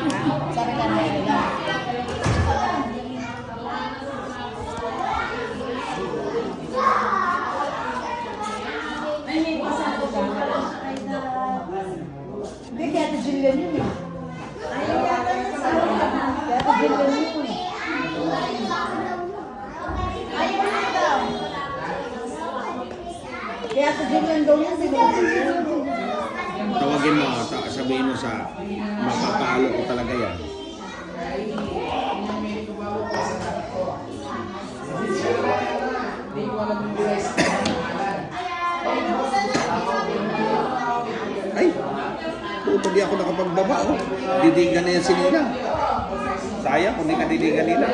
Sabi ka na nila. Hindi, kaya ito Jillian yun eh. Kaya ito Jillian yun eh. Kaya ito Jillian daw yun, Tawagin mo, sabihin mo sa mapapalo ko talaga yan. Ay, puto di ako nakapagbaba. Oh. Didigan na yan si Nina. Sayang kung di ka didigan nila.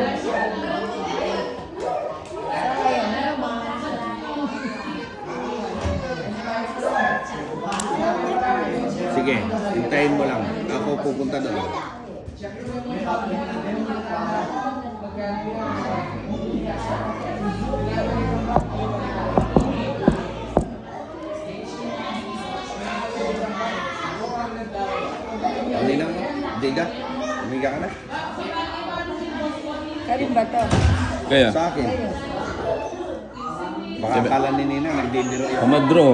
Sige, hintayin mo lang. Ako pupunta doon. Hindi lang mo. Diga. Umiga ka na. Karin ba ito? Kaya? Sa akin. Baka akala ni Nina, nagdidiro yun. Mag-draw.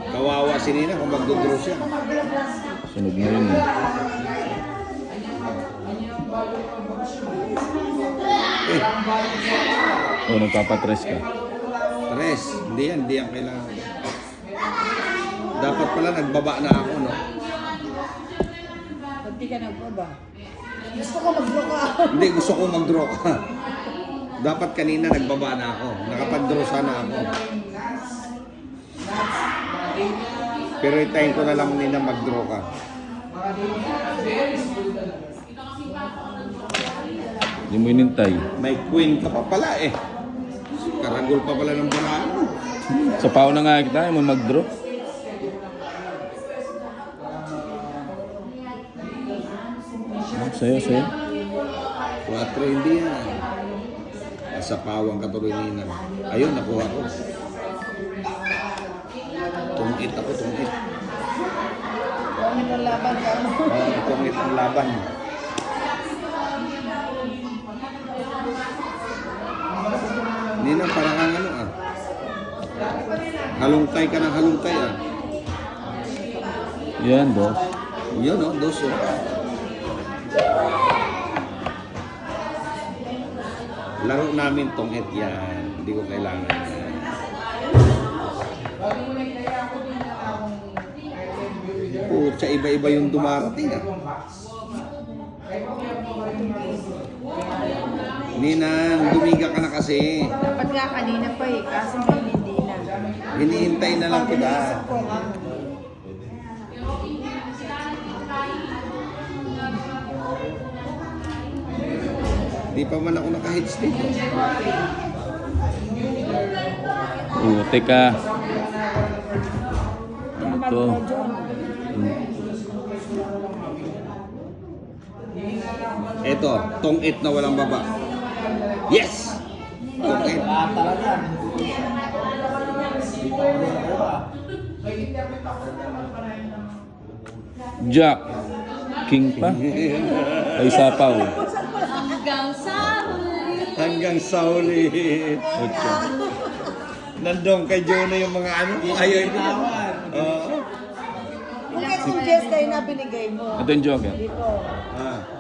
Kawawa si Nina kung magdodraw siya. Sunog na yun eh. Eh, O, nagpapatres ka. Tres. Hindi yan kailangan. Dapat pala nagbaba na ako, no? Pag di ka nagbaba. Gusto ko mag-draw ka. Hindi, gusto ko mag-draw ka. Dapat kanina nagbaba na ako. Nakapag-draw sana ako. Pero itayin ko na lang nila mag-draw ka. Hindi mo inintay. May queen ka pa pala eh. Karagol pa pala ng banaan mo. Sa pao na nga kita, mo mag-draw. Sa'yo. 4 hindi yan. Sa pawang katuloy nina. Ayun, nakuha ko. Tungit ako, tungit. Kung ang laban ka mo. Tungit ang laban. Nina, parang ang ano ah. Halungkay ka ng halungkay ah. Yan, boss. Yun oh, dos oh. Laro namin tungit yan. Hindi ko kailangan yan. Pucha, iba-iba yung dumarating ah. Ninang, dumiga ka na kasi. Dapat nga kanina pa eh, kaso hindi na. Hinihintay na lang kita. Ko nga. Di pa man ako naka-hits dito. Teka. Ito. Eto, tungit na walang baba. Yes! Tungit. Jack. King pa. Ay, sapaw. Hanggang sa huli. Ocho. Nandong kay Jonah yung mga ano. Ayaw ito. Oo. Ilang suggest kayo na binigay mo? Ito yung joker. Dito. Ah.